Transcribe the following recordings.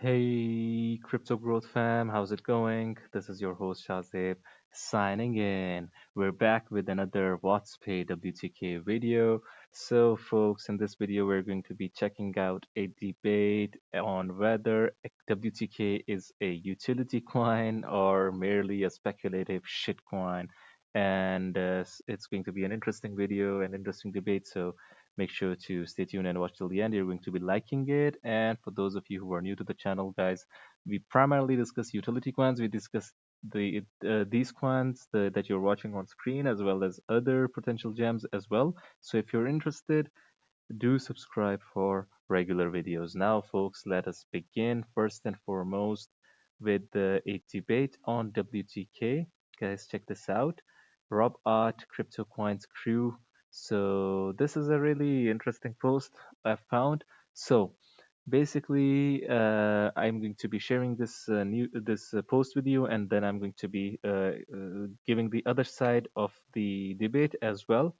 Hey, Crypto Growth fam, how's it going? This is your host Shazib signing in. We're back with another Wadzpay WTK video. So, folks, in this video, we're going to be checking out a debate on whether WTK is a utility coin or merely a speculative shitcoin. And it's going to be an interesting video, an interesting debate. So, make sure to stay tuned and watch till the end. You're going to be liking it. And for those of you who are new to the channel, guys, we primarily discuss utility coins. We discuss these coins that you're watching on screen, as well as other potential gems as well. So if you're interested, do subscribe for regular videos. Now, folks, let us begin first and foremost with a debate on WTK. Guys, check this out. Rob Art, Crypto Coins Crew. So this is a really interesting post I found. So basically, I'm going to be sharing this post with you, and then I'm going to be giving the other side of the debate as well,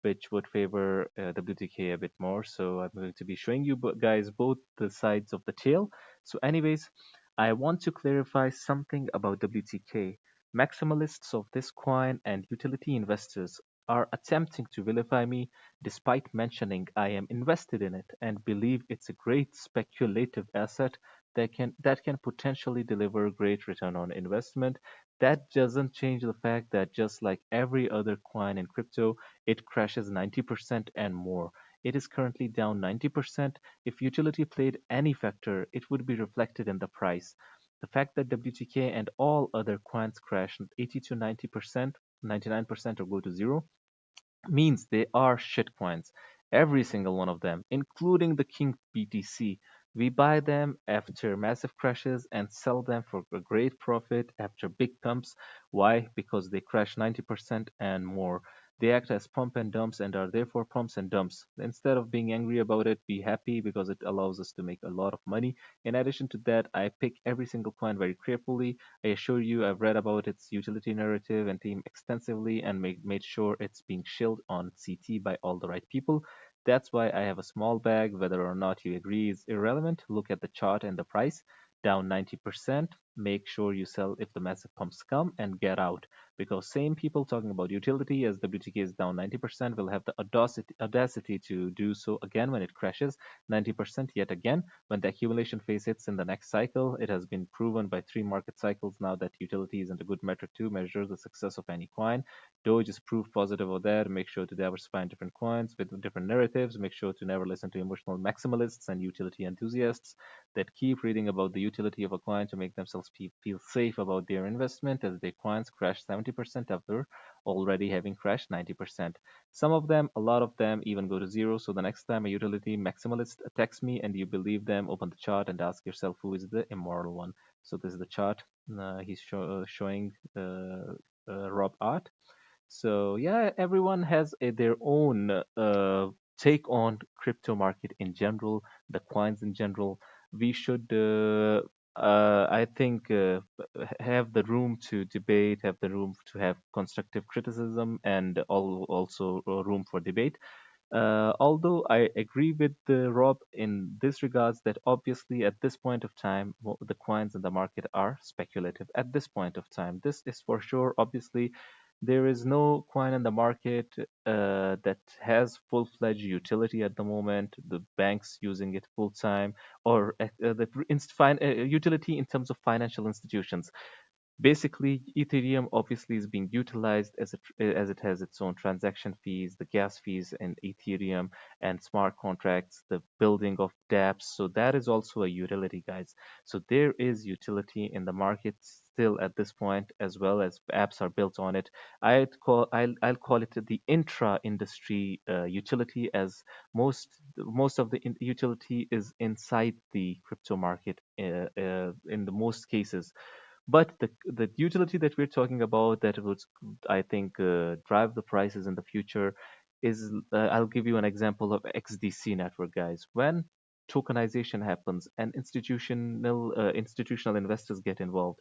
which would favor WTK a bit more. So I'm going to be showing you guys both the sides of the tale. So, anyways, I want to clarify something about WTK. Maximalists of this coin and utility investors are attempting to vilify me despite mentioning I am invested in it and believe it's a great speculative asset that can potentially deliver great return on investment. That doesn't change the fact that just like every other coin in crypto, it crashes 90% and more. It is currently down 90%. If utility played any factor, it would be reflected in the price. The fact that WTK and all other coins crash 80 to 90%, 99% or go to zero means they are shitcoins. Every single one of them, including the King BTC. We buy them after massive crashes and sell them for a great profit after big pumps. Why? Because they crash 90% and more. They act as pump and dumps and are therefore pumps and dumps. Instead of being angry about it, be happy because it allows us to make a lot of money. In addition to that, I pick every single coin very carefully. I assure you, I've read about its utility narrative and theme extensively and made sure it's being shilled on CT by all the right people. That's why I have a small bag. Whether or not you agree is irrelevant. Look at the chart and the price. Down 90%. Make sure you sell if the massive pumps come and get out. Because same people talking about utility as WTK is down 90% will have the audacity to do so again when it crashes 90% yet again when the accumulation phase hits in the next cycle. It has been proven by 3 market cycles now that utility isn't a good metric to measure the success of any coin. Doge is proof positive of that. Make sure to diversify in different coins with different narratives. Make sure to never listen to emotional maximalists and utility enthusiasts that keep reading about the utility of a coin to make themselves feel safe about their investment as their coins crash 70% after already having crashed 90%. Some of them, a lot of them, even go to zero. So the next time a utility maximalist attacks me and you believe them, open the chart and ask yourself who is the immoral one. So this is the chart. He's showing Rob Art. So yeah, everyone has their own take on crypto market in general, the coins in general. We should, I think, have the room to debate, have the room to have constructive criticism, and also room for debate. Although I agree with Rob in this regards that obviously at this point of time, the coins in the market are speculative. At this point of time, this is for sure. Obviously, there is no coin in the market that has full-fledged utility at the moment. The banks using it full time, or utility in terms of financial institutions. Basically, Ethereum obviously is being utilized as it has its own transaction fees, the gas fees in Ethereum, and smart contracts, the building of dApps. So that is also a utility, guys. So there is utility in the market still at this point, as well as apps are built on it. I'll call it the intra-industry utility, as most of the utility is inside the crypto market in the most cases. But the utility that we're talking about that would, I think, drive the prices in the future is, I'll give you an example of XDC network, guys. When tokenization happens and institutional investors get involved,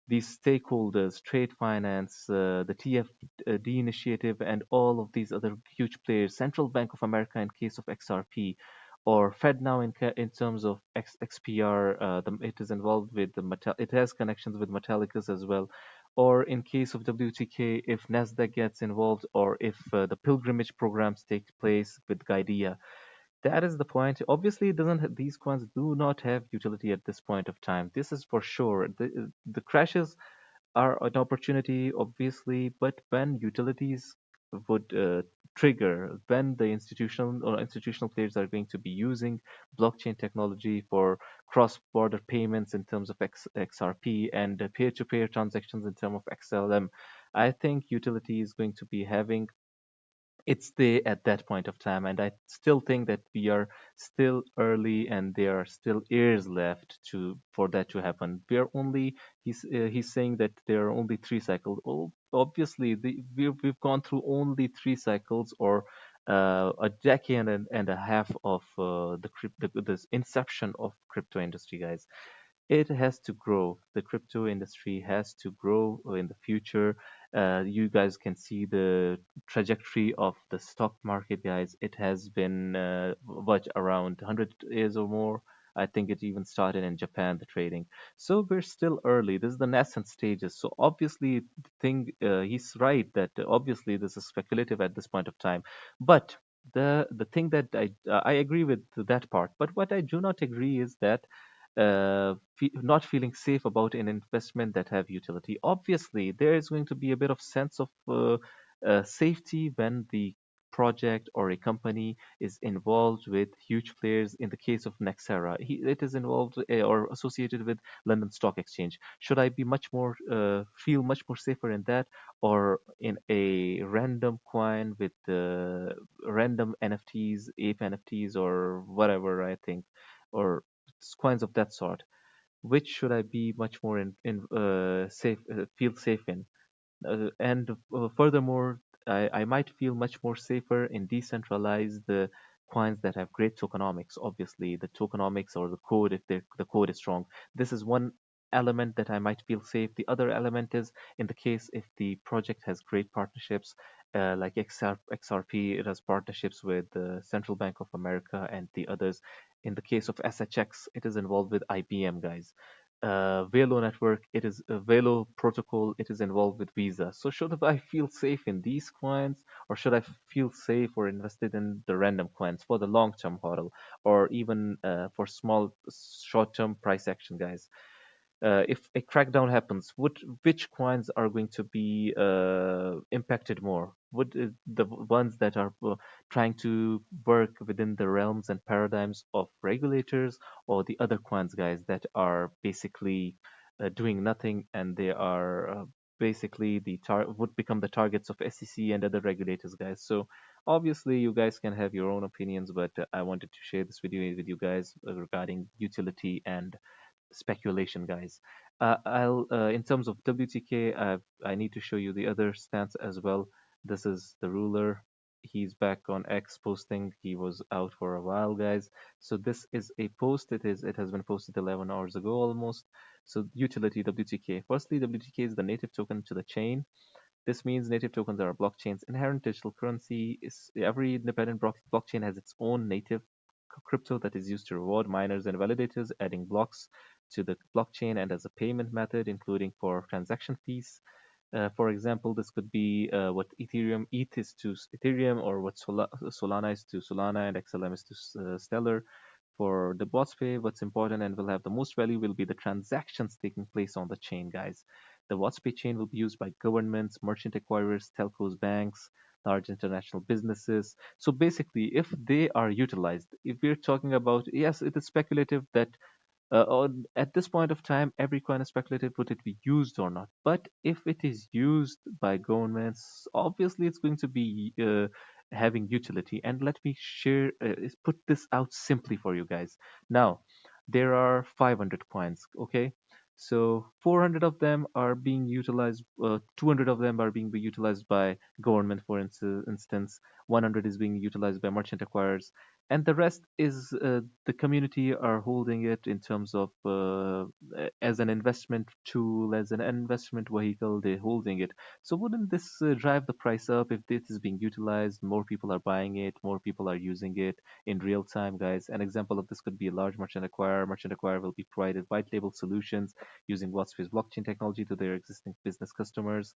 these stakeholders, trade finance, the TFD initiative, and all of these other huge players, Central Bank of America in case of XRP, or FedNow in terms of XPR. It is involved with it has connections with Metallicus as well. Or in case of WTK, if Nasdaq gets involved, or if the pilgrimage programs take place with Gaidea, that is the point. Obviously, it doesn't. These coins do not have utility at this point of time. This is for sure. The crashes are an opportunity, obviously, but when utilities would trigger, when the institutional players are going to be using blockchain technology for cross-border payments in terms of XRP and peer-to-peer transactions in terms of XLM, I think utility is going to be having it's the at that point of time, and I still think that we are still early and there are still years left to for that to happen. We are only he's saying that there are only three cycles. Oh, obviously we've gone through only three cycles, or a decade and a half of this inception of crypto industry, guys. It has to grow. The crypto industry has to grow in the future. You guys can see the trajectory of the stock market, guys. It has been what, around 100 years or more. I think it even started in Japan, the trading. So we're still early. This is the nascent stages. So obviously, the thing he's right that obviously this is speculative at this point of time. But the thing that I agree with that part. But what I do not agree is that not feeling safe about an investment that have utility. Obviously, there is going to be a bit of sense of safety when the project or a company is involved with huge players. In the case of NXRA, it is involved or associated with London Stock Exchange. Should I be much more feel much more safer in that, or in a random coin with random NFTs, ape NFTs, or whatever? I think, or coins of that sort. Which should I be much more in safe feel safe in? And furthermore, I might feel much more safer in decentralized coins that have great tokenomics. Obviously, the tokenomics or the code, if the code is strong, this is one element that I might feel safe. The other element is in the case if the project has great partnerships, like XRP, it has partnerships with the Central Bank of America and the others. In the case of SHX, it is involved with IBM, guys. VELO network, it is a VELO protocol, it is involved with Visa. So should I feel safe in these coins, or should I feel safe or invested in the random coins for the long-term hodl, or even for small short-term price action, guys? If a crackdown happens, which coins are going to be impacted more? Would the ones that are trying to work within the realms and paradigms of regulators, or the other coins, guys, that are basically doing nothing, and they are basically would become the targets of SEC and other regulators, guys? So obviously, you guys can have your own opinions, but I wanted to share this video with you guys regarding utility and speculation, guys. I'll in terms of WTK, I need to show you the other stance as well. This is the ruler. He's back on X posting. He was out for a while, guys. So this is a post. It has been posted 11 hours ago almost. So utility WTK. Firstly, WTK is the native token to the chain. This means native tokens are blockchain's inherent digital currency. Is every independent blockchain has its own native crypto that is used to reward miners and validators, adding blocks to the blockchain and as a payment method, including for transaction fees. For example, this could be what Ethereum ETH is to Ethereum, or what Solana is to Solana, and XLM is to Stellar. For the Wadzpay, what's important and will have the most value will be the transactions taking place on the chain, guys. The Wadzpay chain will be used by governments, merchant acquirers, telcos, banks, large international businesses. So basically, if they are utilized, if we're talking about, yes, it is speculative that at this point of time, every coin is speculative, would it be used or not? But if it is used by governments, obviously it's going to be having utility. And let me put this out simply for you guys. Now, there are 500 coins, okay? So 400 of them are being utilized, 200 of them are being utilized by government, for instance. 100 is being utilized by merchant acquirers, and the rest is the community are holding it in terms of as an investment tool, as an investment vehicle. They're holding it. So wouldn't this drive the price up if this is being utilized? More people are buying it, more people are using it in real time, guys. An example of this could be a large merchant acquirer. Merchant acquirer will be provided white label solutions using Wadspay's blockchain technology to their existing business customers.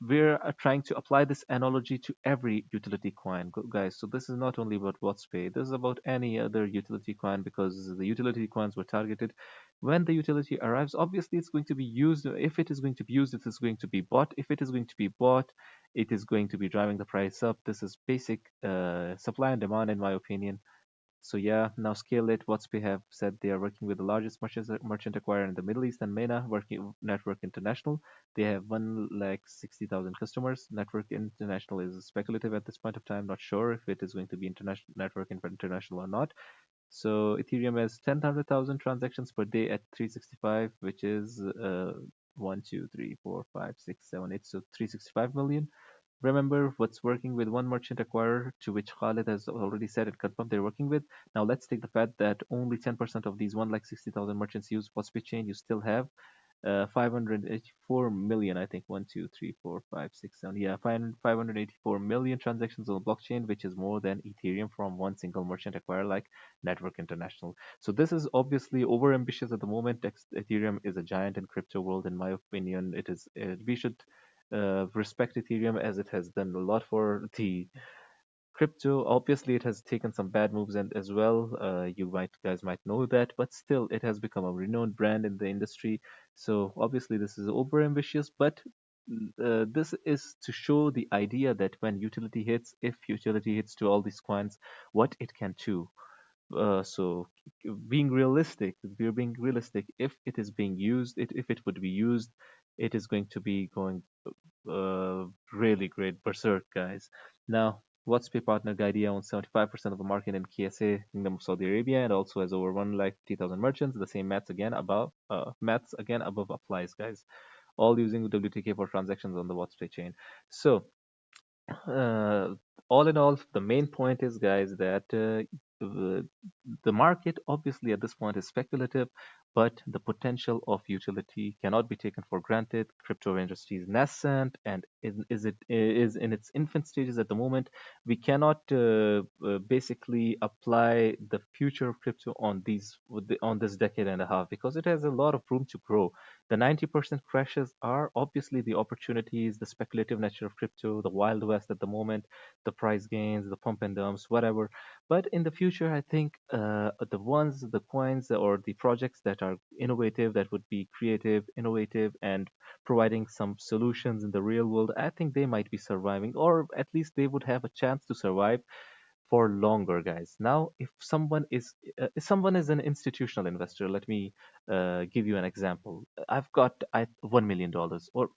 We're trying to apply this analogy to every utility coin, guys. So this is not only about WhatsPay. This is about any other utility coin, because the utility coins were targeted. When the utility arrives, obviously it's going to be used. If it is going to be used, it is going to be bought. If it is going to be bought, it is going to be driving the price up. This is basic supply and demand, in my opinion. So yeah, now scale it. WhatsPay have said they are working with the largest merchant acquirer in the Middle East and MENA, working Network International. They have 160,000 customers. Network International is speculative at this point of time. Not sure if it is going to be international Network International or not. So Ethereum has 10,000 transactions per day at 365, which is 1, 2, 3, 4, 5, 6, 7, 8. So 365 million. Remember what's working with one merchant acquirer, to which Khalid has already said and confirmed they're working with. Now let's take the fact that only 10% of these 160,000 merchants use Postpaid chain. You still have 584 million, I think, 1, 2, 3, 4, 5, 6, 7. Yeah, 584 million transactions on the blockchain, which is more than Ethereum from one single merchant acquirer like Network International. So this is obviously over ambitious at the moment. Ethereum is a giant in crypto world, in my opinion. It is. We should respect Ethereum as it has done a lot for the crypto. Obviously, it has taken some bad moves and as well. You might guys might know that, but still, it has become a renowned brand in the industry. So obviously, this is over ambitious, but this is to show the idea that when utility hits, if utility hits to all these coins, what it can do. So being realistic, we're being realistic. If it is being used, if it would be used, it is going to be going really great berserk, guys. Now, WhatsPay partner Guidea owns 75% of the market in KSA, Kingdom of Saudi Arabia, and also has over 150,000 merchants. The same maths again above applies, guys. All using WTK for transactions on the WhatsPay chain. So uh, all in all, the main point is, guys, that the, the market obviously at this point is speculative, but the potential of utility cannot be taken for granted. Crypto industry is nascent and is in its infant stages at the moment. We cannot basically apply the future of crypto on on this decade and a half, because it has a lot of room to grow. The 90% crashes are obviously the opportunities, the speculative nature of crypto, the Wild West at the moment, the price gains, the pump and dumps, whatever. But in the future, I think the coins or the projects that are innovative, that would be creative, innovative, and providing some solutions in the real world, I think they might be surviving, or at least they would have a chance to survive for longer, guys. Now, if someone is an institutional investor, let me give you an example. I've got $1 million, or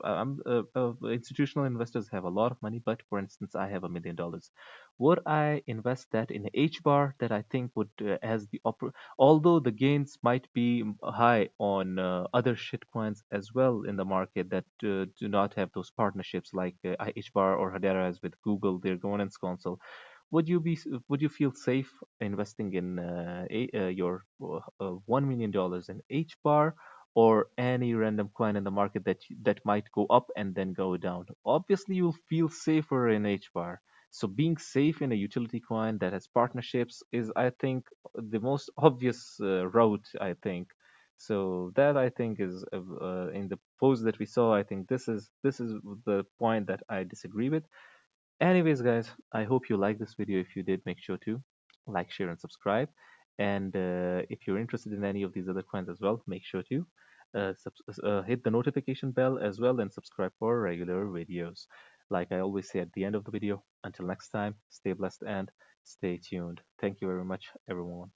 institutional investors have a lot of money, but for instance, I have $1 million. Would I invest that in HBAR that I think would has the although the gains might be high on other shitcoins as well in the market that do not have those partnerships like HBAR or Hedera as with Google, their governance console. Would you feel safe investing in your $1 million in HBAR or any random coin in the market that might go up and then go down? Obviously, you'll feel safer in HBAR. So being safe in a utility coin that has partnerships is, I think, the most obvious route, I think. So that, I think, is in the post that we saw. I think this is the point that I disagree with. Anyways, guys, I hope you liked this video. If you did, make sure to like, share, and subscribe. And if you're interested in any of these other coins as well, make sure to hit the notification bell as well and subscribe for regular videos. Like I always say at the end of the video, until next time, stay blessed and stay tuned. Thank you very much, everyone.